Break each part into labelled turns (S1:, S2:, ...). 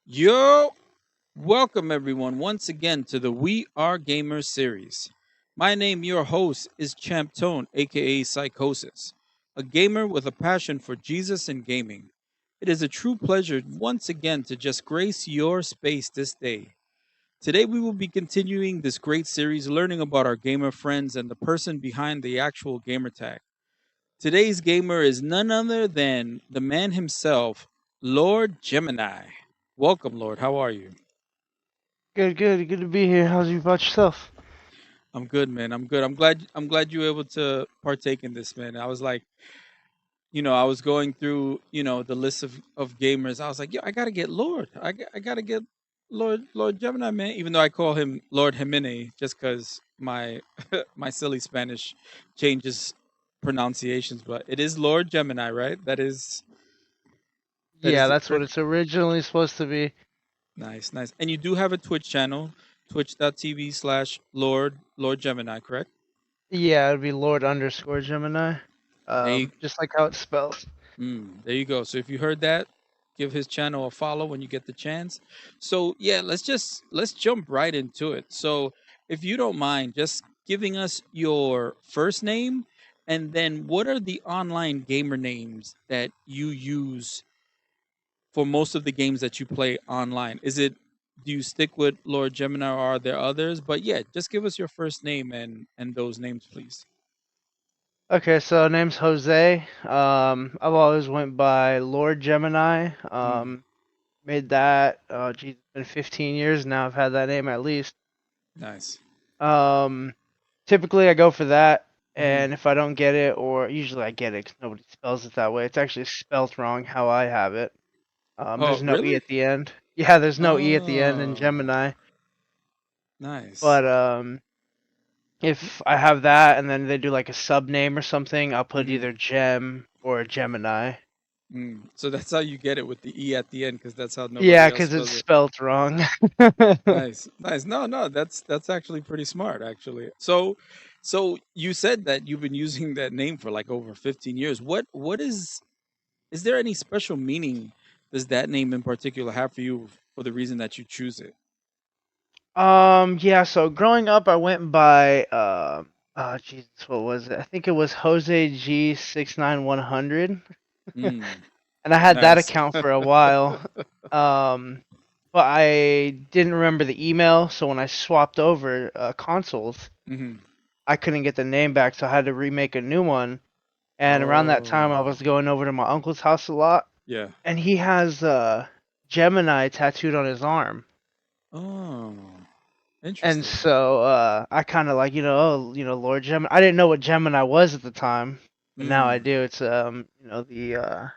S1: Yo, welcome everyone once again to the We Are Gamers series. My name, your host, is Champ Tone, aka Sykosys, a gamer with a passion for Jesus and gaming. It is a true pleasure once again to just grace your space this day. Today we will be continuing this great series learning about our gamer friends and the person behind the actual gamer tag. Today's gamer is none other than the man himself, Lord Gemini. Welcome, Lord. How are you?
S2: Good to be here. How's you about yourself?
S1: I'm good, man. I'm good. I'm glad you were able to partake in this, man. I was like, I was going through, the list of gamers. I was like, yo, I gotta get Lord. I gotta get Lord Gemini, man. Even though I call him Lord Geminie, just because my my silly Spanish changes pronunciations, but it is Lord Gemini, right? That is
S2: Yeah,
S1: the
S2: that's what
S1: correct.
S2: it's originally supposed to be.
S1: Nice, nice. And you do have a Twitch channel, twitch.tv/Lord Gemini, correct?
S2: Yeah, it'd be Lord underscore Gemini.
S1: There you
S2: Just like how it's spelled.
S1: There you go. So if you heard that, give his channel a follow when you get the chance. So yeah, let's jump right into it. So if you don't mind, just giving us your first name and then what are the online gamer names that you use for most of the games that you play online? Do you stick with Lord Gemini or are there others? But yeah, just give us your first name and those names, please.
S2: Okay, so name's Jose. I've always went by Lord Gemini.
S1: Mm,
S2: Made that. Geez, it's been 15 years now. I've had that name at least.
S1: nice.
S2: Um, Typically I go for that,
S1: Hmm.
S2: and if I don't get it, or usually I get it because nobody spells it that way. It's actually spelt wrong how I have it.
S1: Oh,
S2: There's no E
S1: really?
S2: at the end. Yeah, there's no E at the end in
S1: Oh,
S2: Gemini.
S1: nice.
S2: But if I have that and then they do like a sub name or something, I'll put
S1: Mhm.
S2: either Gem or Gemini.
S1: So that's how you get it with the E at the end, because that's how nobody
S2: Yeah,
S1: else
S2: because it's
S1: spells it.
S2: spelt wrong.
S1: Nice, nice. No, no, that's actually pretty smart, actually. So you said that you've been using that name for like over 15 years. What is there any special meaning does that name in particular have for you for the reason that you choose it?
S2: Yeah, so growing up I went by oh Jesus, what was it? I think it was Jose G69100.
S1: Mm,
S2: And I had that
S1: nice.
S2: account for a while. Um but I didn't remember the email, so when I swapped over consoles,
S1: Hmm.
S2: I couldn't get the name back, so I had to remake a new one. And around that time, I was
S1: Oh,
S2: going over to my uncle's house a lot,
S1: yeah.
S2: and he has Gemini tattooed on his arm.
S1: Oh,
S2: And
S1: interesting.
S2: so I kind of like, Lord Gemini. I didn't know what Gemini was at the time, but now I
S1: Mm.
S2: do. It's the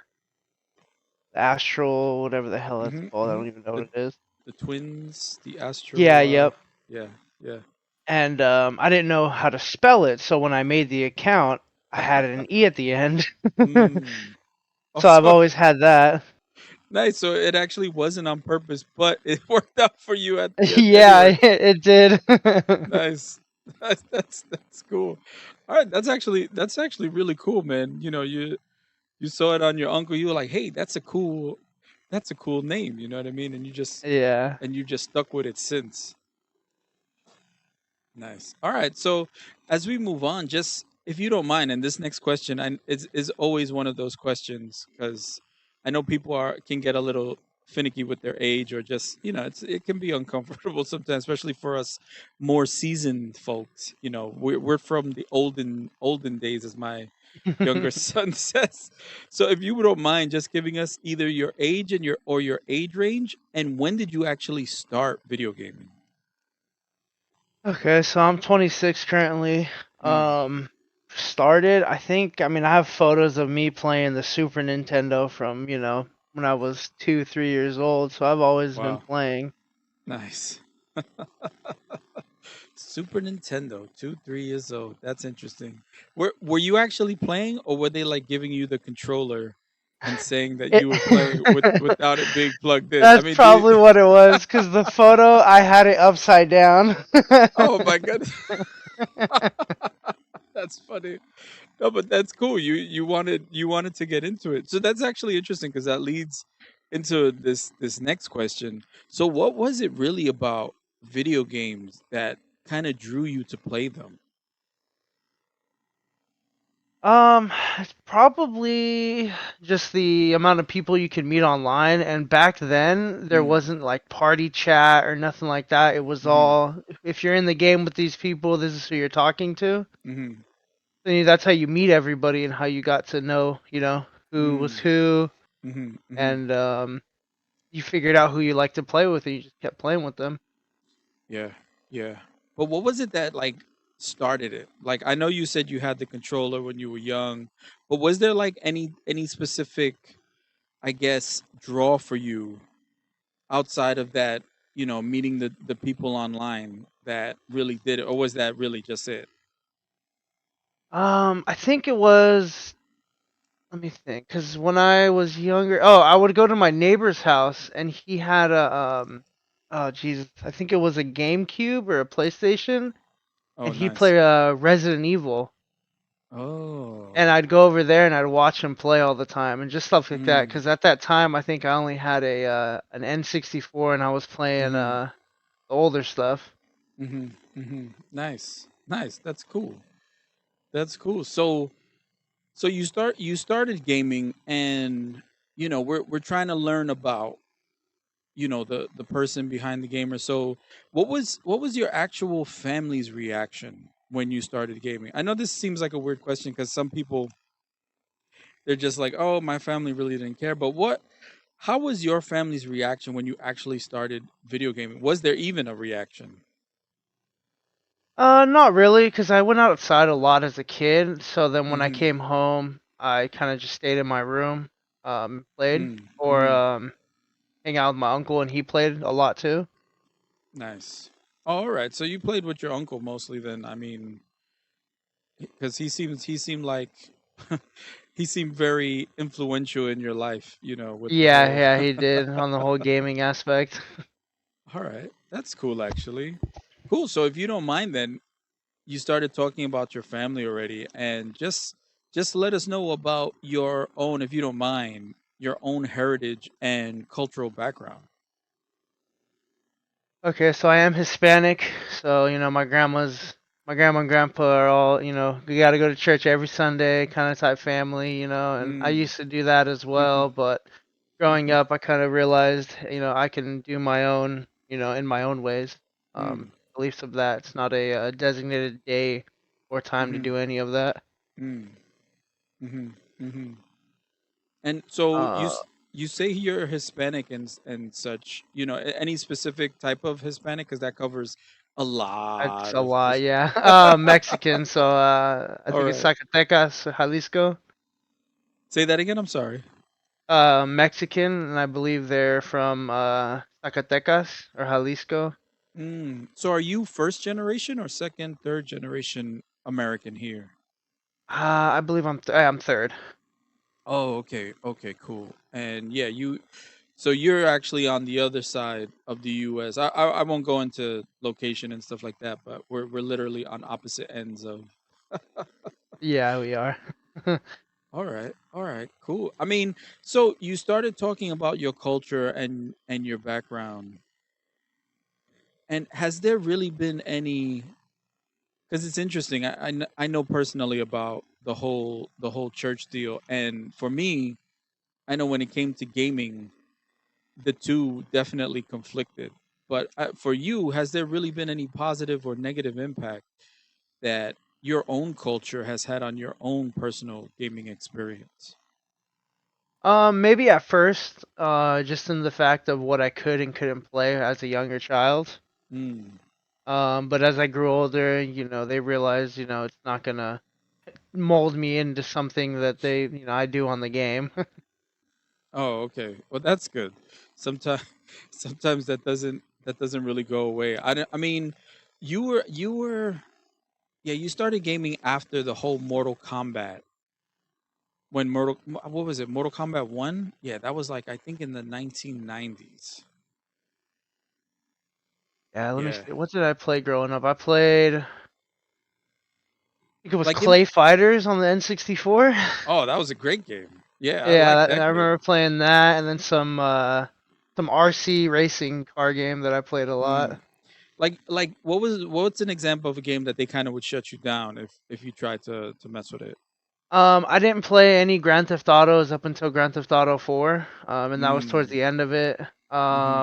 S2: astral, whatever the hell it's
S1: Hmm.
S2: called. I
S1: Hmm.
S2: don't even know
S1: The
S2: what it is.
S1: the twins, the
S2: Yeah,
S1: astral.
S2: yep.
S1: Yeah, yeah.
S2: And I didn't know how to spell it, so when I made the account, I had an E at the end.
S1: Mm.
S2: So I've
S1: Also,
S2: always had that.
S1: nice. So it actually wasn't on purpose, but it worked out for you at the end
S2: Yeah,
S1: anyway.
S2: it did.
S1: Nice. That's cool. All right, that's actually really cool, man. You saw it on your uncle. You were like, hey, that's a cool name. You know what I mean? And
S2: Yeah.
S1: you just stuck with it since. Nice. All right. So as we move on, just if you don't mind, and this next question is always one of those questions because I know people are can get a little finicky with their age or just it can be uncomfortable sometimes, especially for us more seasoned folks. We're from the olden days, as my younger son says. So if you don't mind, just giving us either your age and your age range, and when did you actually start video gaming?
S2: Okay, so I'm 26 currently.
S1: Mm,
S2: Started, I mean, I have photos of me playing the Super Nintendo from, when I was 2, 3 years old. So I've always been
S1: wow.
S2: playing.
S1: Nice. Super Nintendo, 2, 3 years old. That's interesting. Were you actually playing, or were they like giving you the controller and saying that
S2: It,
S1: you were playing without it being plugged in? I
S2: that's
S1: mean,
S2: probably what it was, because the photo, I had it upside down.
S1: oh my goodness, that's funny. No, but that's cool. You wanted to get into it, so that's actually interesting because that leads. into this next question. So, what was it really about video games that kind of drew you to play them?
S2: It's probably just the amount of people you could meet online, and back then there
S1: Mm,
S2: wasn't like party chat or nothing like that. It was
S1: mm-hmm,
S2: all if you're in the game with these people, this is who you're talking to.
S1: mm-hmm,
S2: Then that's how you meet everybody and how you got to know, who was
S1: mm,
S2: who,
S1: mm-hmm, mm-hmm.
S2: and you figured out who you like to play with, and you just kept playing with them.
S1: Yeah, yeah. But what was it that like started it? Like I know you said you had the controller when you were young, but was there like any specific, I guess, draw for you outside of that, meeting the people online that really did it, or was that really just it?
S2: I think it was. Let me think, because when I was younger, I would go to my neighbor's house, and he had oh Jesus, I think it was a GameCube or a PlayStation,
S1: Oh,
S2: and he
S1: nice.
S2: played Resident Evil,
S1: Oh.
S2: and I'd go over there and I'd watch him play all the time, and just stuff like that.
S1: Mm,
S2: Because at that time, I think I only had a an N64, and I was playing
S1: mm-hmm,
S2: the older stuff.
S1: mm-hmm, mm-hmm. Nice. Nice. That's cool. That's cool. So you started gaming, and we're trying to learn about the person behind the gamer. So what was your actual family's reaction when you started gaming? I know this seems like a weird question because some people, they're just like, oh, my family really didn't care. But how was your family's reaction when you actually started video gaming? Was there even a reaction?
S2: Not really, because I went outside a lot as a kid. So then when I
S1: Mm-hmm.
S2: came home, I kind of just stayed in my room, played, or
S1: Mm-hmm.
S2: hang out with my uncle, and he played a lot too.
S1: Nice. All right. So you played with your uncle mostly then. I mean, because he seemed like he seemed very influential in your life, with the
S2: Yeah,
S1: whole.
S2: yeah, he did on the whole gaming aspect.
S1: All right, that's cool actually. Cool. So if you don't mind, then you started talking about your family already, and just let us know about your own, if you don't mind, your own heritage and cultural background.
S2: Okay, so I am Hispanic, so my grandma and grandpa are all, we got to go to church every Sunday, kind of type family, and I
S1: Mm.
S2: used to do that as well, but growing up, I kind of realized, I can do my own, in my own ways.
S1: Mm.
S2: Beliefs of that. It's not a, designated day or time to
S1: Mm.
S2: do any of that.
S1: Mm. Mm. Mm. And so
S2: Uh,
S1: you say you're Hispanic and such. Any specific type of Hispanic, because that covers a
S2: it's
S1: lot
S2: a
S1: of
S2: lot,
S1: Hispanic.
S2: yeah. Mexican, so I
S1: All
S2: think it's
S1: right,
S2: Zacatecas, Jalisco.
S1: say that again. I'm sorry.
S2: Mexican, and I believe they're from Zacatecas or Jalisco.
S1: So are you first generation or second, third generation American here?
S2: I believe I'm third.
S1: Oh, okay, okay, cool. And yeah, so you're actually on the other side of the U.S. I won't go into location and stuff like that, but we're literally on opposite ends of.
S2: Yeah, we are.
S1: All right, cool. I mean, so you started talking about your culture and your background, and has there really been any? Because it's interesting. I know personally about the whole church deal, and for me, I know when it came to gaming, the two definitely conflicted. But for you, has there really been any positive or negative impact that your own culture has had on your own personal gaming experience?
S2: Maybe at first, just in the fact of what I could and couldn't play as a younger child.
S1: Mm.
S2: But as I grew older, they realized, it's not gonna mold me into something that I do on the game.
S1: Oh, okay. Well, that's good. Sometimes, sometimes that doesn't really go away. I mean, you were yeah. You started gaming after the whole Mortal Kombat. When what was it? Mortal Kombat 1? Yeah, that was like I think in the 1990s.
S2: Yeah, let me
S1: Yeah.
S2: see. What did I play growing up? I played, I think it was
S1: Like
S2: Clay Fighters on the N64.
S1: oh, that was a great game. Yeah, I like
S2: Yeah,
S1: that
S2: I
S1: game.
S2: remember playing that, and then some RC racing car game that I played a
S1: Mm.
S2: lot.
S1: Like what's an example of a game that they kind of would shut you down if you tried to mess with it?
S2: I didn't play any Grand Theft Autos up until Grand Theft Auto 4, and that was towards
S1: Mm.
S2: the end of it.
S1: Mm-hmm.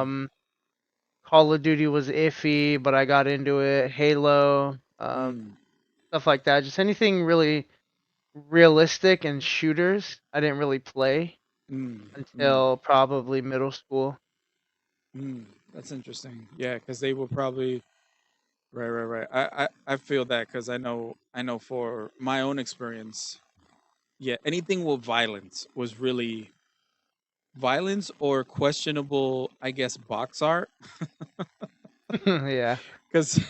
S2: Call of Duty was iffy, but I got into it. Halo,
S1: Mm.
S2: stuff like that. Just anything really realistic and shooters, I didn't really play
S1: Mm. Mm.
S2: until probably middle school.
S1: Mm. That's interesting. Yeah, because they will probably right. I feel that because I know for my own experience. Yeah, anything with violence was really violence or questionable, I guess, box art.
S2: Yeah.
S1: Because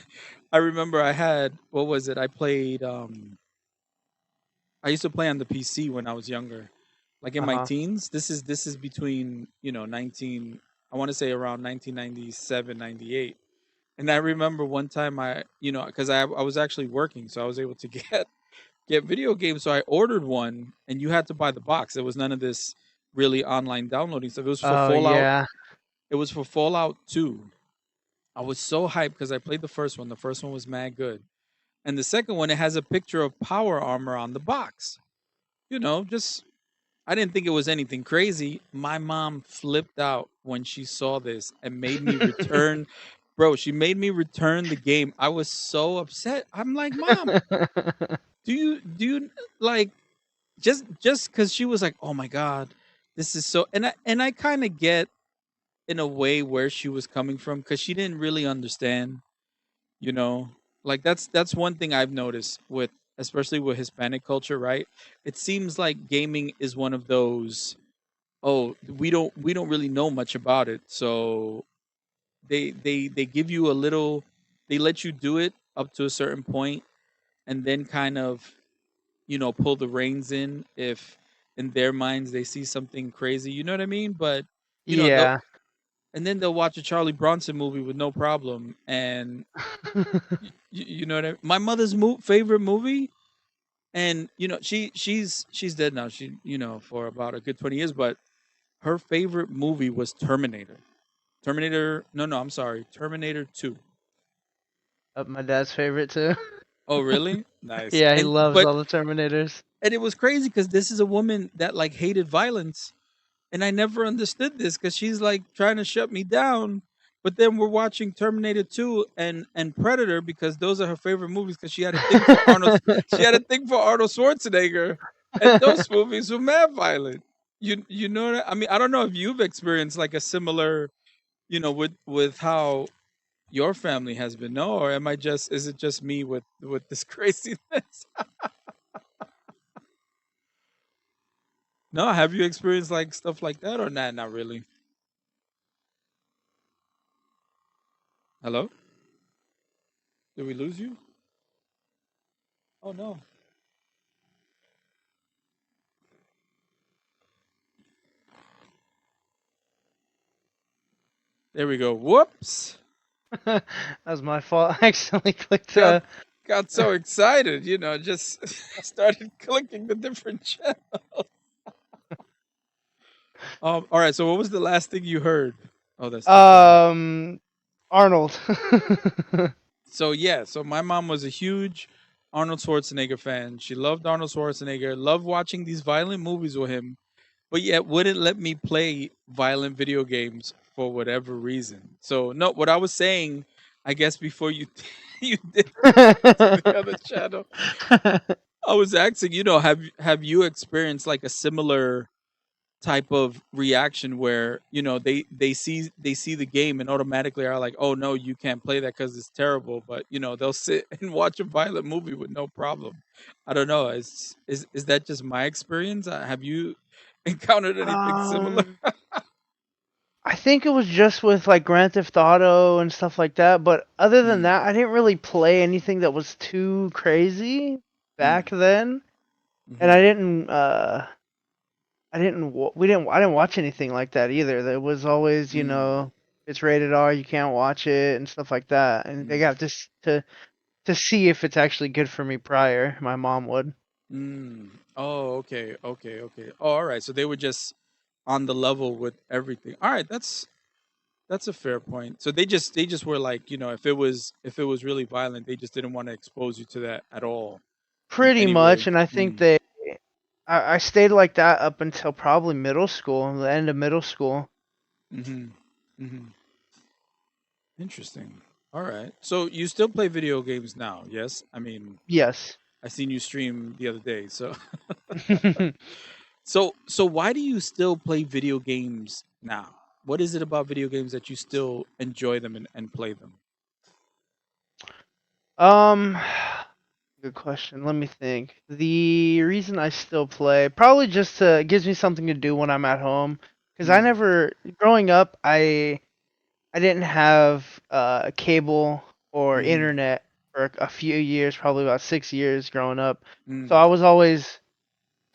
S1: I remember I had what was it? I played. I used to play on the PC when I was younger, like in
S2: Uh
S1: my
S2: huh.
S1: teens. This is between 19. I want to say around 1997, 98. And I remember one time because I was actually working, so I was able to get video games. So I ordered one, and you had to buy the box. There was none of this really online downloading stuff. It was for
S2: Oh
S1: Fallout.
S2: yeah.
S1: It was for Fallout 2. I was so hyped because I played the first one. The first one was mad good. And the second one, it has a picture of power armor on the box. Just I didn't think it was anything crazy. My mom flipped out when she saw this and made me return. Bro, she made me return the game. I was so upset. I'm like, "Mom, do you like just cuz she was like, "Oh my god, this is so." And I kind of get in a way where she was coming from cuz she didn't really understand, you know. Like that's one thing I've noticed with especially with Hispanic culture, right? It seems like gaming is one of those, oh, we don't really know much about it, so they give you a little, they let you do it up to a certain point, and then kind of pull the reins in if in their minds they see something crazy, you know what I mean? But they'll,
S2: Yeah.
S1: and then they'll watch a Charlie Bronson movie with no problem, and you know what I mean? My mother's favorite movie, and she's dead now, she for about a good 20 years, but her favorite movie was Terminator. No, I'm sorry, Terminator 2.
S2: My dad's favorite too.
S1: Oh, really? Nice.
S2: Yeah, he
S1: And
S2: loves
S1: but
S2: all the Terminators.
S1: and it was crazy because this is a woman that like hated violence, and I never understood this because she's like trying to shut me down. But then we're watching Terminator 2 and Predator because those are her favorite movies because she had a thing for Arnold. She had a thing for Arnold Schwarzenegger, and those movies were mad violent. You know what I mean? I don't know if you've experienced like a similar, with how your family has been. No, or am I just? Is it just me with this craziness? No, have you experienced like stuff like that or not? Not really. Hello, did we lose you? Oh no. There we go. Whoops.
S2: That was my fault. I accidentally clicked.
S1: Got got so excited, just started clicking the different channel. All right. So what was the last thing you heard? Oh, that's too funny.
S2: Um, Arnold.
S1: So yeah, so my mom was a huge Arnold Schwarzenegger fan. She loved Arnold Schwarzenegger, loved watching these violent movies with him, but yet wouldn't let me play violent video games for whatever reason. So no, what I was saying, I guess before you you did to the other channel, I was asking, have you experienced like a similar type of reaction where they see the game and automatically are like, oh no, you can't play that because it's terrible, but they'll sit and watch a violent movie with no problem. I don't know, is that just my experience? Have you encountered anything similar?
S2: um, I think it was just with like Grand Theft Auto and stuff like that. But other than
S1: Mm,
S2: that, I didn't really play anything that was too crazy
S1: mm,
S2: back then. And
S1: mm-hmm,
S2: I didn't watch anything like that either. There was always,
S1: mm,
S2: it's rated R, you can't watch it and stuff like that. And they
S1: mm.
S2: got to see if it's actually good for me prior. My mom would.
S1: Mm. Oh, okay, okay, okay. Oh, all right. So they were just on the level with everything. All right, that's a fair point. So they just were like, if it was really violent, they just didn't want to expose you to that at all in
S2: Pretty
S1: any way.
S2: much, and I think
S1: Mm.
S2: I stayed like that up until probably middle school, the end of middle school.
S1: Mhm. Mhm. Interesting. All right. So you still play video games now? Yes. I mean,
S2: Yes.
S1: I seen you stream the other day. So so why do you still play video games now? What is it about video games that you still enjoy them and play them?
S2: um, good question. Let me think. The reason I still play probably just to it gives me something to do when I'm at home. Because I
S1: Mm,
S2: never growing up, I didn't have cable or
S1: mm-hmm,
S2: internet for a few years, probably about 6 years growing up. So
S1: mm,
S2: I was always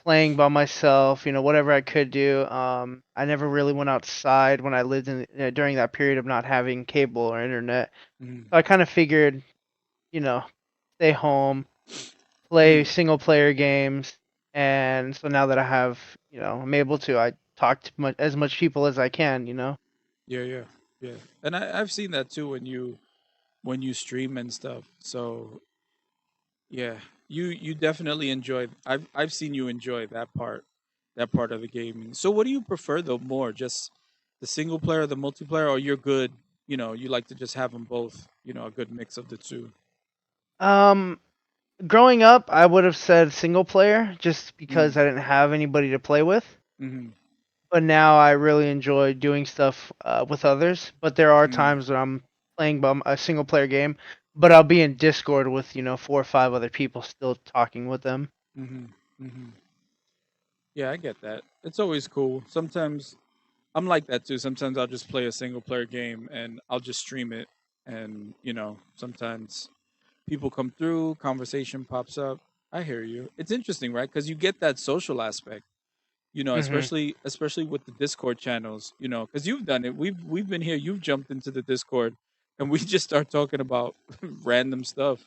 S2: playing by myself, whatever I could do. I never really went outside when I lived in during that period of not having cable or internet.
S1: mm,
S2: So I kind of figured, you know, stay home, play
S1: mm.
S2: single player games, and so now that I have, I'm able to, I talk to as much people as I can.
S1: Yeah, yeah, yeah. And I've seen that too when you stream and stuff. So yeah, you definitely enjoy. I've seen you enjoy that part of the gaming. So what do you prefer though more, just the single player, the multiplayer, or you're good? You like to just have them both. A good mix of the two.
S2: Um, Growing up, I would have said single player just
S1: Mm,
S2: because I didn't have anybody to play with.
S1: mm-hmm,
S2: But now I really enjoy doing stuff with others. But there are
S1: mm,
S2: times when I'm playing by a single player game, but I'll be in Discord with 4 or 5 other people, still talking with them.
S1: mm-hmm, mm-hmm. Yeah, I get that. It's always cool. Sometimes I'm like that too. Sometimes I'll just play a single player game and I'll just stream it. And, sometimes people come through, conversation pops up. I hear you. It's interesting, right? Because you get that social aspect,
S2: Hmm.
S1: especially with the Discord channels, because you've done it. We've been here. You've jumped into the Discord, and we just start talking about random stuff,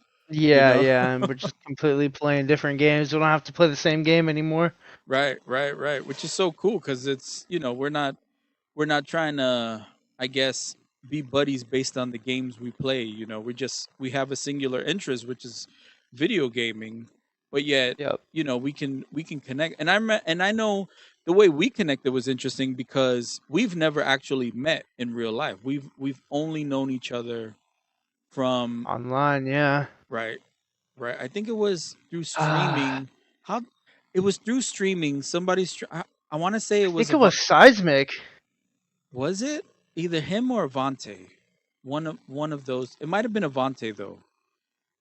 S1: you
S2: Yeah,
S1: know.
S2: yeah, and we're just completely playing different games. We don't have to play the same game anymore.
S1: Right, right, right. Which is so cool because it's we're not trying to, I guess, be buddies based on the games we play. We have a singular interest, which is video gaming, but yet,
S2: Yep.
S1: we can connect. And I know the way we connected was interesting because we've never actually met in real life. We've only known each other from,
S2: Online, yeah.
S1: right, right. I think it was through
S2: Ah,
S1: streaming. How it was through streaming. I want to say
S2: I
S1: it was
S2: think it was Seismic.
S1: Was it either him or Avante? One of those. It might have been Avante though,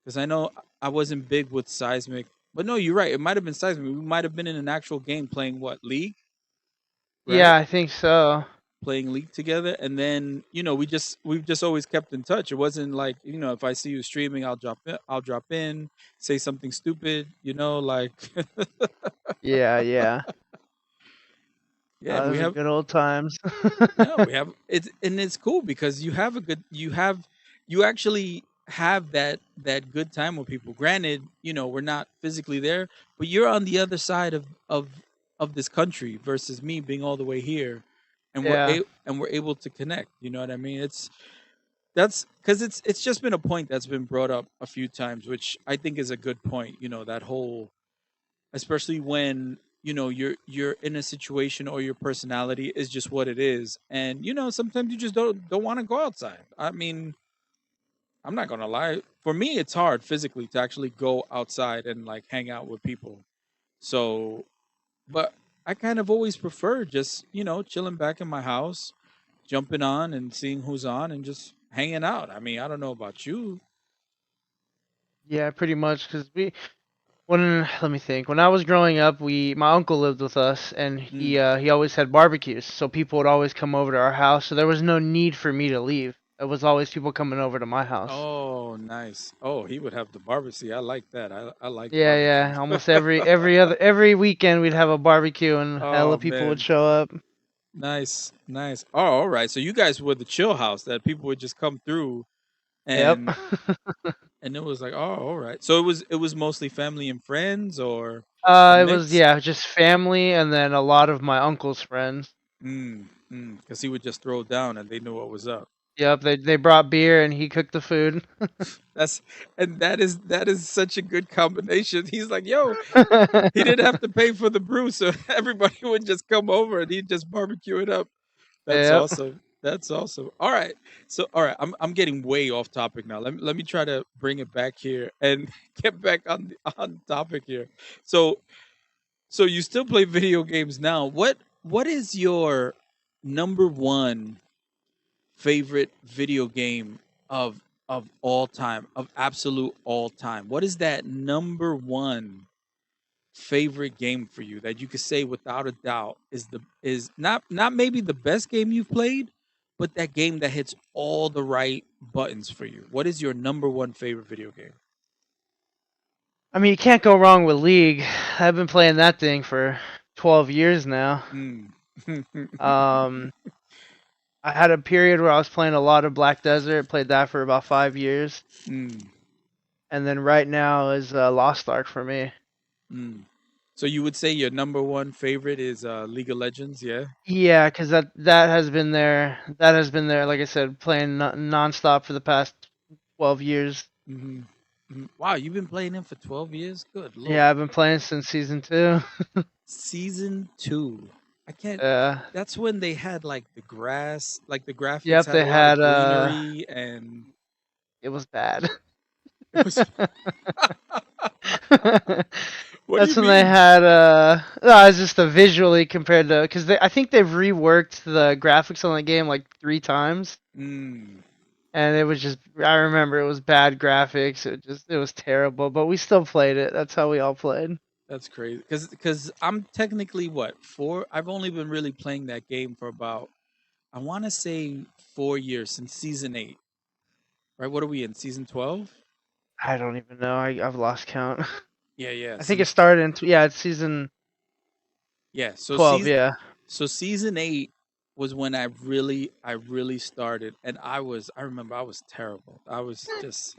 S1: because I know I wasn't big with Seismic. But no, you're right. It might have been Seismic. We might have been in an actual game playing what League,
S2: Yeah,
S1: right?
S2: I think so.
S1: Playing League together, and then we've just always kept in touch. It wasn't like if I see you streaming, I'll drop in, say something stupid, like
S2: Yeah, yeah.
S1: yeah, and we
S2: Those are
S1: have
S2: good old times.
S1: No, we have it's cool because you actually have that good time with people. Granted, we're not physically there, but you're on the other side of this country versus me being all the way here, and
S2: Yeah.
S1: we're able to connect. You know what I mean? That's because it's just been a point that's been brought up a few times, which I think is a good point. That whole, especially when you're in a situation or your personality is just what it is, and sometimes you just don't want to go outside. I mean, I'm not gonna lie, for me it's hard physically to actually go outside and like hang out with people. So, but I kind of always prefer just chilling back in my house, jumping on and seeing who's on and just hanging out. I mean, I don't know about you.
S2: Yeah, pretty much. Cause let me think. When I was growing up, my uncle lived with us, and he
S1: Mm.
S2: he always had barbecues, so people would always come over to our house. So there was no need for me to leave. There was always people coming over to my house.
S1: Oh, nice. Oh, he would have the barbecue. I like that. I like
S2: Yeah,
S1: barbecue.
S2: yeah. Almost every weekend we'd have a barbecue, and hella
S1: Oh
S2: people would
S1: man,
S2: show up.
S1: nice, nice. Oh, all right. So you guys were the chill house that people would just come through,
S2: Yep.
S1: and it was like, oh, all right. So it was mostly family and friends, or. A
S2: It was,
S1: mix?
S2: yeah, just family and then a lot of my uncle's friends.
S1: Because he would just throw it down and they knew what was up.
S2: Yep, they brought beer and he cooked the food.
S1: That's and that is such a good combination. He's like, yo, he didn't have to pay for the brew, so everybody would just come over and he'd just barbecue it up. That's
S2: Yep.
S1: awesome. That's awesome. All right. So, all right, I'm getting way off topic now. Let me try to bring it back here and get back on topic here. So, so you still play video games now. What is your number one favorite video game of all time, of absolute all time? What is that number one favorite game for you that you could say without a doubt is not maybe the best game you've played, but that game that hits all the right buttons for you? What is your number one favorite video game?
S2: I mean, you can't go wrong with League. I've been playing that thing for 12 years now.
S1: Mm.
S2: Um, I had a period where I was playing a lot of Black Desert. Played that for about 5 years,
S1: Mm.
S2: and then right now is Lost Ark for me.
S1: Mm. So you would say your number one favorite is League of Legends, yeah?
S2: Yeah, because that has been there. That has been there. Like I said, playing nonstop for the past 12 years.
S1: Hmm. Wow, you've been playing him for 12 years? Good
S2: Yeah,
S1: lord.
S2: I've been playing since season 2.
S1: Season 2. I can't.
S2: uh,
S1: That's when they had like the grass, like the graphics
S2: yep,
S1: had
S2: they
S1: a lot of
S2: had
S1: greenery, and
S2: it was bad.
S1: it was. What do you
S2: That's when they
S1: mean?
S2: had no, it's just the visually compared to because I think they've reworked the graphics on the game like 3 times,
S1: Mm,
S2: and it was just I remember it was bad graphics. It was terrible, but we still played it. That's how we all played.
S1: that's crazy. Because I'm technically what 4. I've only been really playing that game for about, I want to say, 4 years since season 8. Right? What are we in, season 12?
S2: I don't even know. I've lost count.
S1: Yeah, yeah.
S2: I think it
S1: Since
S2: started in yeah, it's season
S1: yeah. So
S2: 12.
S1: season
S2: Yeah.
S1: so season 8 was when I really started, and I remember I was terrible. I was just,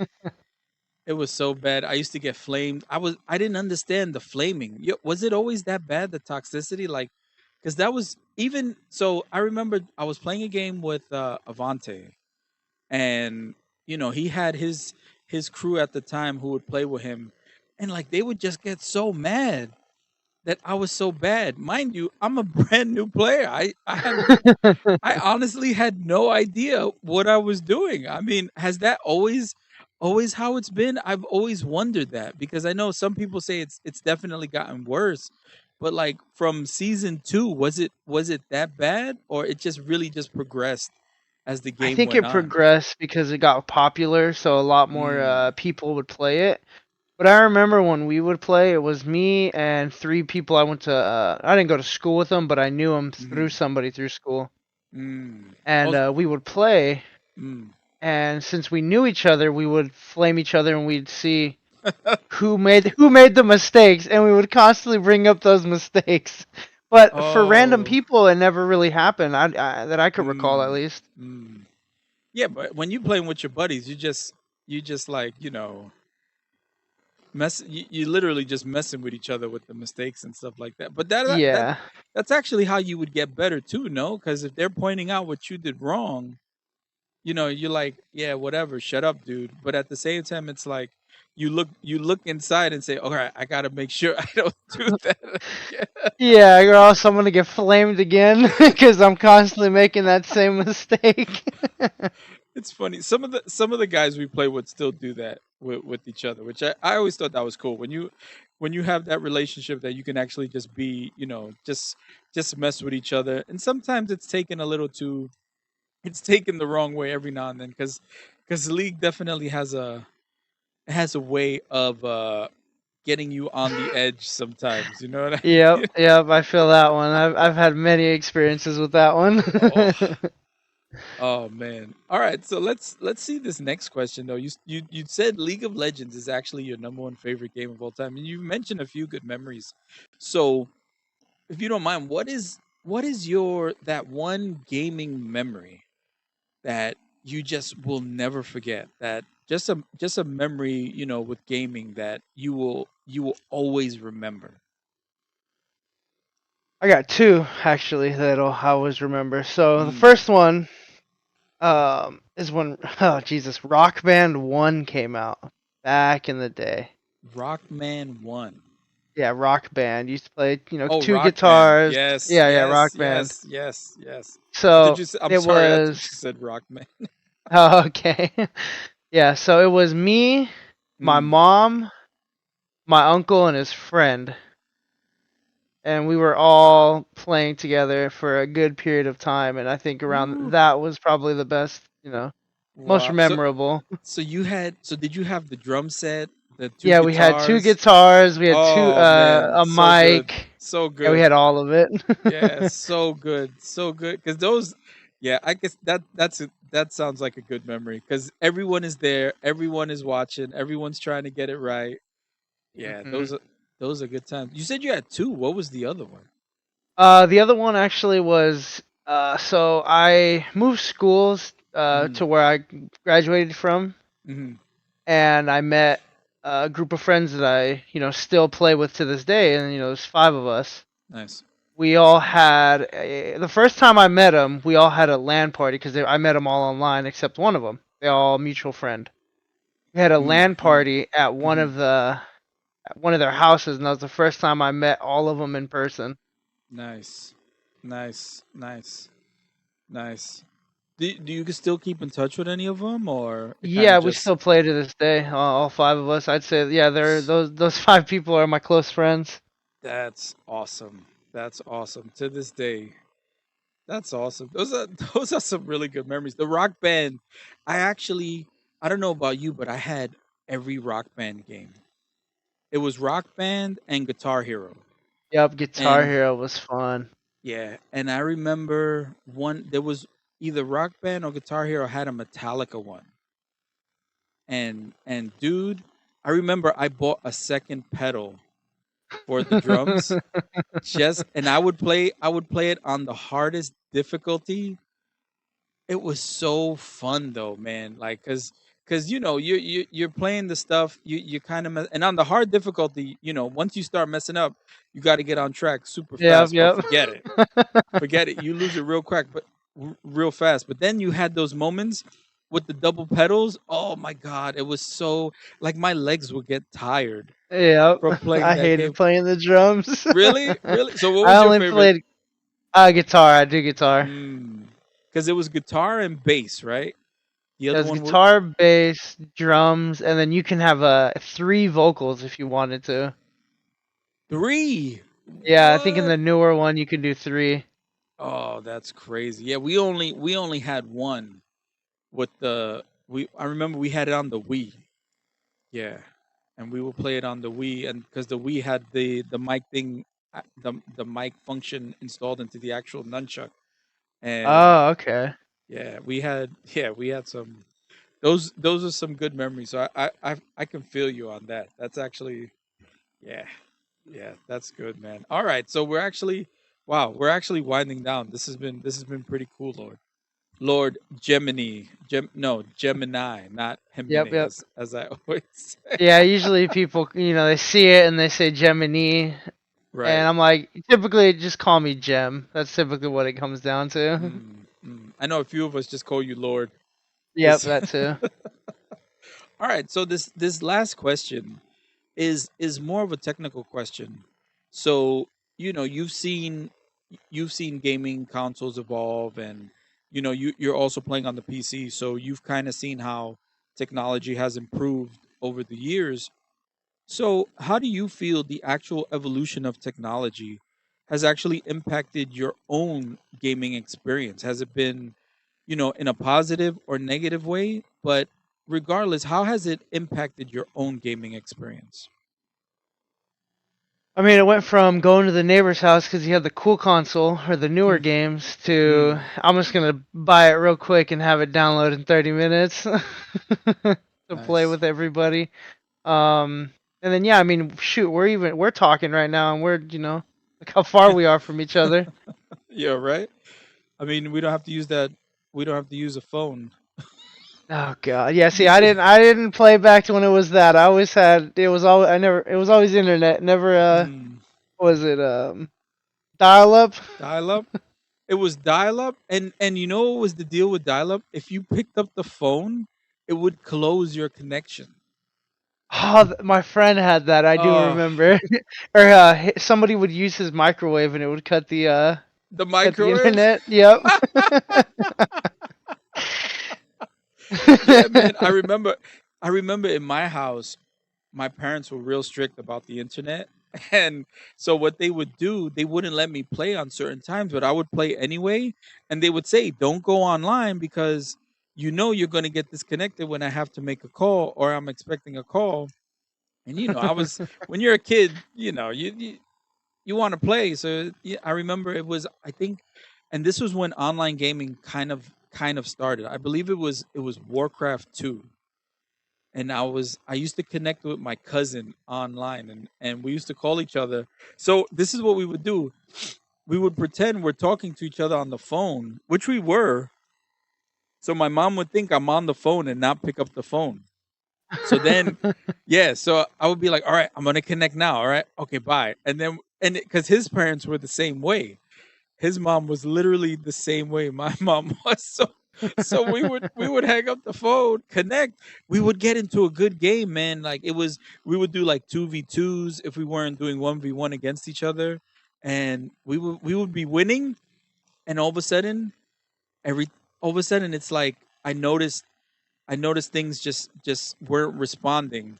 S1: it was so bad. I used to get flamed. I didn't understand the flaming. Was it always that bad, the toxicity? Like, because that was even so. I remember I was playing a game with Avante, and he had his crew at the time who would play with him, and like they would just get so mad that I was so bad. Mind you, I'm a brand new player. I honestly had no idea what I was doing. I mean, has that always how it's been? I've always wondered that, because I know some people say it's definitely gotten worse. But like from season 2, was it that bad, or it just really just progressed as the
S2: I
S1: game
S2: think
S1: went
S2: it
S1: on?
S2: progressed because it got popular, so a lot more
S1: Mm.
S2: people would play it. But I remember when we would play, it was me and 3 people I went to. I didn't go to school with them, but I knew them through
S1: Mm.
S2: somebody through school,
S1: Mm.
S2: and
S1: Oh,
S2: we would play.
S1: mm.
S2: And since we knew each other, we would flame each other, and we'd see who made the mistakes, and we would constantly bring up those mistakes. But for random
S1: Oh.
S2: people, it never really happened. That I could recall at
S1: Mm.
S2: least.
S1: Mm. Yeah, but when you playing with your buddies, you just like, you literally just messing with each other with the mistakes and stuff like that. But
S2: Yeah.
S1: that's actually how you would get better too, no? Because if they're pointing out what you did wrong, you're like, yeah, whatever, shut up, dude. But at the same time, it's like you look inside and say, all right, I gotta make sure I don't do that again.
S2: Yeah, or else I'm gonna get flamed again because I'm constantly making that same mistake.
S1: It's funny. Some of the guys we play with still do that with each other, which I always thought that was cool. When you have that relationship that you can actually just be, just mess with each other. And sometimes it's taken the wrong way every now and then, because League definitely has a way of getting you on the edge sometimes. You know what I
S2: Yep,
S1: mean?
S2: yep, I feel that one. I've had many experiences with that one.
S1: Oh, oh man. All right, so let's see this next question though. You said League of Legends is actually your number one favorite game of all time, and you mentioned a few good memories. So, if you don't mind, what is your that one gaming memory that you just will never forget? That just a memory, with gaming that you will always remember.
S2: I got two actually that I always remember. So the
S1: Mm,
S2: first one is when oh Jesus, Rock Band 1 came out back in the day.
S1: Rockman 1.
S2: Yeah, Rock Band. Used to play,
S1: Oh,
S2: two
S1: Rock Band.
S2: guitars.
S1: Yes,
S2: Yeah,
S1: yes,
S2: Rock Band.
S1: yes, yes, yes. I thought
S2: So
S1: you said, I'm
S2: it
S1: sorry, I thought
S2: was
S1: you said Rockman.
S2: oh, okay. Yeah, so it was me, my
S1: Mm.
S2: mom, my uncle and his friend, and we were all playing together for a good period of time, and I think around
S1: Ooh.
S2: that was probably the best, most
S1: Wow. So
S2: memorable.
S1: so did you have the drum set, the two
S2: Yeah, we had two
S1: guitars?
S2: guitars, we had two
S1: Oh man,
S2: a
S1: so good.
S2: mic.
S1: So
S2: Yeah, we
S1: good.
S2: had all of it.
S1: Yeah, so good. So good cuz those yeah, I guess that sounds like a good memory cuz everyone is there, everyone is watching, everyone's trying to get it right. Yeah,
S2: hmm
S1: those are good times. You said you had two. What was the other one?
S2: The other one actually was so I moved schools
S1: Mhm.
S2: to where I graduated from,
S1: Mhm.
S2: and I met a group of friends that I still play with to this day, and there's five of us.
S1: Nice.
S2: We all had the first time I met them, we all had a LAN party because I met them all online except one of them. They all mutual friend. We had a
S1: Mm,
S2: LAN
S1: mm,
S2: party at one
S1: mhm.
S2: of the at one of their houses, and that was the first time I met all of them in person.
S1: Nice. Nice. Nice. Nice. Do you still keep in touch with any of them, or it kind
S2: Yeah,
S1: of
S2: we
S1: just?
S2: still play to this day. All five of us. I'd say, yeah, they're those five people are my close friends.
S1: That's awesome. That's awesome. To this day, that's awesome. Those are those are some really good memories. The Rock Band, I actually, I don't know about you, but I had every Rock Band game. It was Rock Band and Guitar Hero,
S2: Yep, Guitar
S1: and
S2: Hero was fun.
S1: yeah, and I remember one. There was either Rock Band or Guitar Hero had a Metallica one, and dude, I remember I bought a second pedal for the drums just and I would play it on the hardest difficulty. It was so fun though, man. Like cuz you're playing the stuff you kind of and on the hard difficulty, once you start messing up, you got to get on track super
S2: Yep,
S1: fast or
S2: yep.
S1: forget it. Forget it. You lose it real quick, but real fast. But then you had those moments with the double pedals. Oh my god, it was so like my legs would get tired
S2: Yep.
S1: from playing
S2: I
S1: that
S2: hated
S1: game.
S2: playing the drums.
S1: Really? Really? So what
S2: I
S1: was your
S2: only
S1: favorite?
S2: played guitar. I do guitar.
S1: Because it was guitar and bass, right? The
S2: It
S1: other
S2: was
S1: one was
S2: guitar, bass, drums, and then you can have three vocals if you wanted to.
S1: three.
S2: Yeah, I think in
S1: What?
S2: the newer one you can do three.
S1: Oh, that's crazy. Yeah, we only had one with the we. I remember we had it on the Wii. Yeah, and we would play it on the Wii, and because the Wii had the mic thing, the mic function installed into the actual nunchuck, and
S2: Oh, okay.
S1: yeah, we had some. Those are some good memories. So I can feel you on that. That's actually yeah. Yeah, that's good, man. All right, so we're actually winding down. This has been pretty cool, Lord Gemini, no Gemini, not
S2: Yep,
S1: Gemini,
S2: yep.
S1: as I always say.
S2: Yeah, usually people, they see it and they say Gemini, and
S1: Right.
S2: I'm like, typically just call me Gem. That's typically what it comes down to.
S1: I know a few of us just call you Lord.
S2: Yep,
S1: This.
S2: that too.
S1: All right, so this last question is more of a technical question. So, you've seen gaming consoles evolve, and you're also playing on the PC, so you've kind of seen how technology has improved over the years. So, how do you feel the actual evolution of technology has actually impacted your own gaming experience? Has it been, in a positive or negative way? But regardless, how has it impacted your own gaming experience?
S2: I mean, it went from going to the neighbor's house because he had the cool console or the newer
S1: Mm,
S2: games to
S1: mm,
S2: I'm just gonna buy it real quick and have it download in 30 minutes to play
S1: nice.
S2: with everybody. And then yeah, I mean, shoot, we're talking right now, and we're look how far we are from each other.
S1: Yeah, right. I mean, we don't have to use that. We don't have to use a phone.
S2: Oh god, yeah. See, I didn't play back to when it was that. I always had it was always I never it was always internet. Never
S1: Mm,
S2: was it Dial up.
S1: Dial up. It was dial up, and you know what was the deal with dial up? If you picked up the phone, it would close your connection.
S2: Oh, my friend had that. I do
S1: Oh,
S2: remember. Or somebody would use his microwave and it would
S1: the
S2: cut the
S1: microwaves.
S2: internet. Yep.
S1: Yeah, man. I remember in my house, my parents were real strict about the internet. And so what they would do, they wouldn't let me play on certain times, but I would play anyway. And they would say, "Don't go online because you know you're going to get disconnected when I have to make a call or I'm expecting a call." And I was when you're a kid, you want to play. So yeah, I remember it was I think, and this was when online gaming kind of started. I believe it was Warcraft 2, and I used to connect with my cousin online, and we used to call each other. So this is what we would do. We would pretend we're talking to each other on the phone, which we were. So my mom would think I'm on the phone and not pick up the phone. So then, yeah, so I would be like, "All right, I'm gonna connect now. All right, okay, bye." And then, and because his parents were the same way, his mom was literally the same way my mom was. So we would hang up the phone, connect. We would get into a good game, man. Like we would do like 2v2s if we weren't doing 1v1 against each other, and we would be winning, and every all of a sudden it's like I noticed things just weren't responding,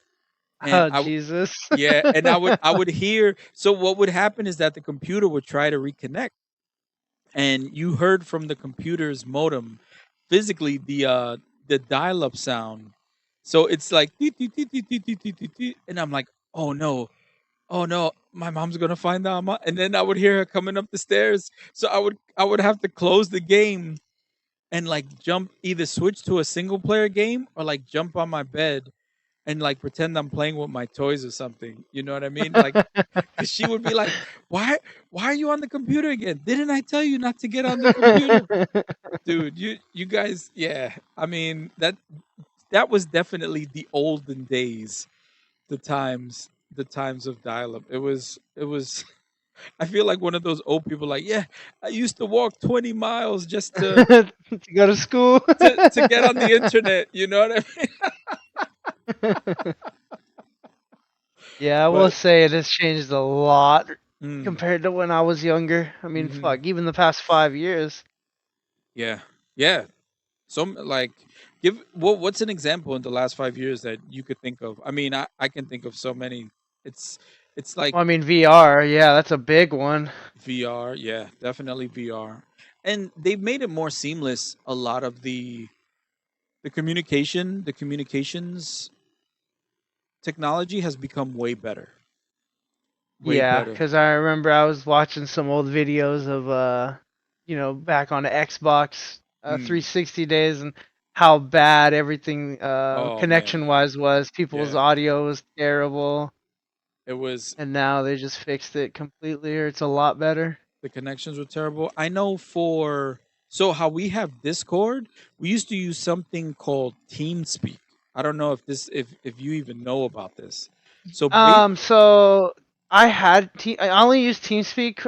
S1: and
S2: Oh Jesus.
S1: yeah, and I would hear. So what would happen is that the computer would try to reconnect, and you heard from the computer's modem physically the dial-up sound. So it's like "Teet, teet, teet, teet, teet, teet, teet, teet, teet," and I'm like, "Oh no, oh no, my mom's gonna find out." And then I would hear her coming up the stairs, so I would have to close the game and like jump, either switch to a single player game or like jump on my bed and like pretend I'm playing with my toys or something. You know what I mean? Like, because she would be like, "Why are you on the computer again? Didn't I tell you not to get on the computer?" Dude, you guys, yeah. I mean, that was definitely the olden days, the times of dial up. It was I feel like one of those old people like, "Yeah, I used to walk 20 miles just to
S2: To go to school.
S1: to to get on the internet." You know what I mean?
S2: Yeah, I will
S1: But
S2: say it has changed a lot
S1: mm,
S2: compared to when I was younger. I mean,
S1: mhm.
S2: fuck, even the past 5 years.
S1: Yeah. Yeah. Some like give what's an example in the last 5 years that you could think of? I mean, I can think of so many. It's it's like
S2: Well, I mean, VR, yeah, that's a big one.
S1: VR, yeah, definitely VR. And they've made it more seamless. A lot of the communications technology has become way better. Way
S2: Yeah,
S1: better.
S2: because I remember I was watching some old videos of, back on the Xbox
S1: Mm.
S2: 360 days and how bad everything
S1: Oh man.
S2: connection-wise was. People's
S1: Yeah.
S2: audio was terrible,
S1: It was
S2: and now they just fixed it completely, or it's a lot better.
S1: the connections were terrible. I know for so how we have Discord, we used to use something called TeamSpeak. I don't know if you even know about this. So
S2: So I only use TeamSpeak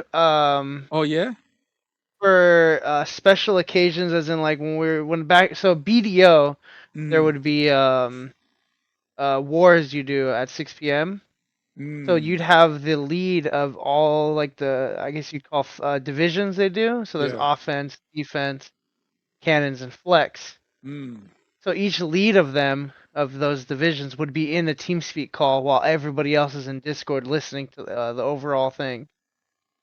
S1: oh yeah?
S2: for special occasions, as in like when back. So BDO, there
S1: Mm,
S2: would be wars you do at 6 p.m. So
S1: mm,
S2: you'd have the lead of all like the, I guess you'd call divisions they do. So there's
S1: yeah.
S2: offense, defense, cannons, and flex.
S1: Mm.
S2: So each lead of them, of those divisions, would be in a TeamSpeak call while everybody else is in Discord listening to the overall thing.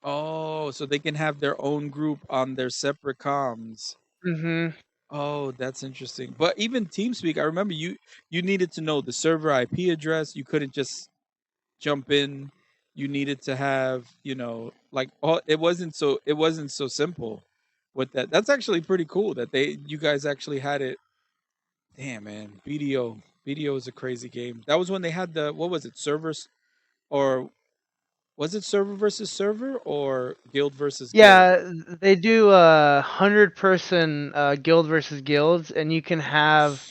S1: Oh, so they can have their own group on their separate comms.
S2: Hmm.
S1: Oh, that's interesting. But even TeamSpeak, I remember you needed to know the server IP address. You couldn't just jump in. You needed to have, like it wasn't so simple with that. That's actually pretty cool that you guys actually had it. Damn, man. BDO is a crazy game. That was when they had the what was it? Servers, or was it server versus server or guild versus guild?
S2: Yeah, they do 100-person guild versus guilds, and you can have,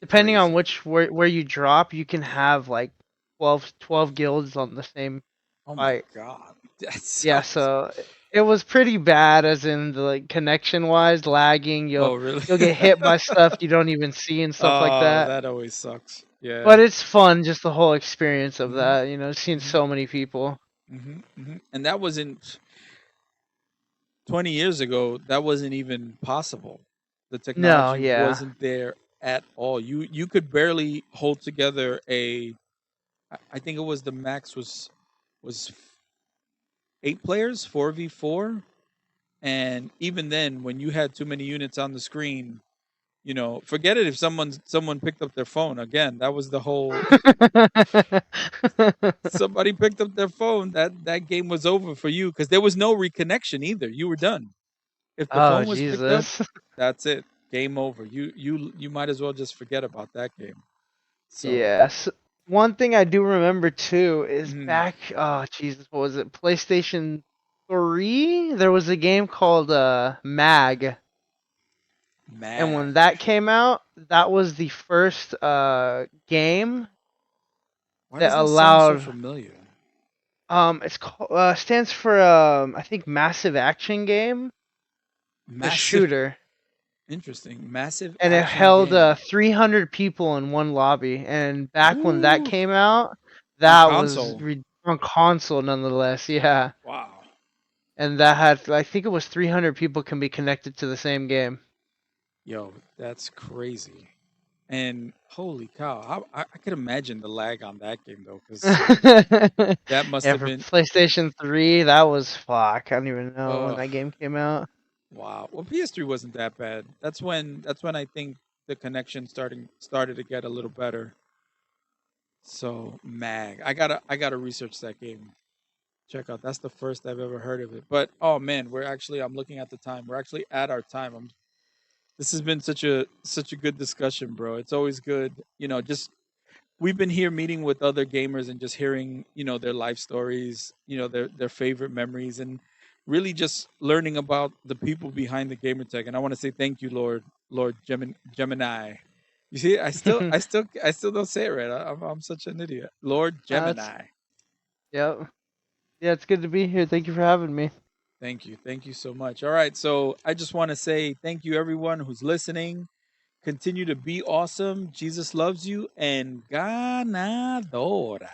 S2: depending on
S1: Crazy.
S2: which where you drop, you can have like 12 guilds on the same
S1: Oh my
S2: fight.
S1: god. That
S2: Yeah,
S1: sounds
S2: so It was pretty bad, as in the like connection wise, lagging.
S1: Oh,
S2: You'll
S1: really?
S2: you'll get hit by stuff you don't even see and stuff like
S1: Oh,
S2: that.
S1: that always sucks. Yeah.
S2: But it's fun, just the whole experience of
S1: hmm
S2: that. Seeing
S1: hmm
S2: so many people.
S1: And that wasn't 20 years ago. That wasn't even possible. The
S2: No,
S1: technology
S2: yeah.
S1: wasn't there at all. You could barely hold together a. I think it was the max was 8 players, 4v4, and even then, when you had too many units on the screen, forget it if someone picked up their phone again. That was the whole. Somebody picked up their phone, that game was over for you because there was no reconnection either. You were done. If the
S2: Oh
S1: phone was picked up,
S2: Jesus.
S1: that's it. Game over. You might as well just forget about that game. So,
S2: Yes. One thing I do remember too is
S1: mm,
S2: back. Oh Jesus, what was it? PlayStation 3. There was a game called Mag, and when
S1: Mag.
S2: that came out, that was the first game
S1: Why
S2: that
S1: does that sound so
S2: allowed.
S1: familiar?
S2: It's called stands for I think Massive Action Game. It's a
S1: Massive.
S2: shooter,
S1: Interesting. Massive
S2: and it
S1: action
S2: held
S1: game.
S2: 300 people in one lobby. And back when that
S1: Ooh,
S2: came out,
S1: on
S2: that was
S1: console.
S2: on console nonetheless. Yeah,
S1: Wow.
S2: and that had I think it was 300 people can be connected to the same game.
S1: Yo, that's crazy. And holy cow, I could imagine the lag on that game though, because that must
S2: Yeah,
S1: have
S2: for
S1: been.
S2: PlayStation 3, that was fuck. I don't even know when
S1: Uh,
S2: that game came out.
S1: wow. Well, PS3 wasn't that bad. That's when I think the connection started to get a little better. So Mag, I gotta research that game. Check out. That's the first I've ever heard of it. But oh man, I'm looking at the time. We're actually at our time. This has been such a good discussion, bro. It's always good, just we've been here meeting with other gamers and just hearing their life stories, their favorite memories, and really just learning about the people behind the gamer tech. And I want to say thank you, Gemini. You see, I still don't say it right. I'm such an idiot. Lord
S2: That's
S1: Gemini.
S2: yep. Yeah, it's good to be here. Thank you for having me.
S1: Thank you so much. All right, so I just want to say thank you everyone who's listening. Continue to be awesome. Jesus loves you, and ganadora.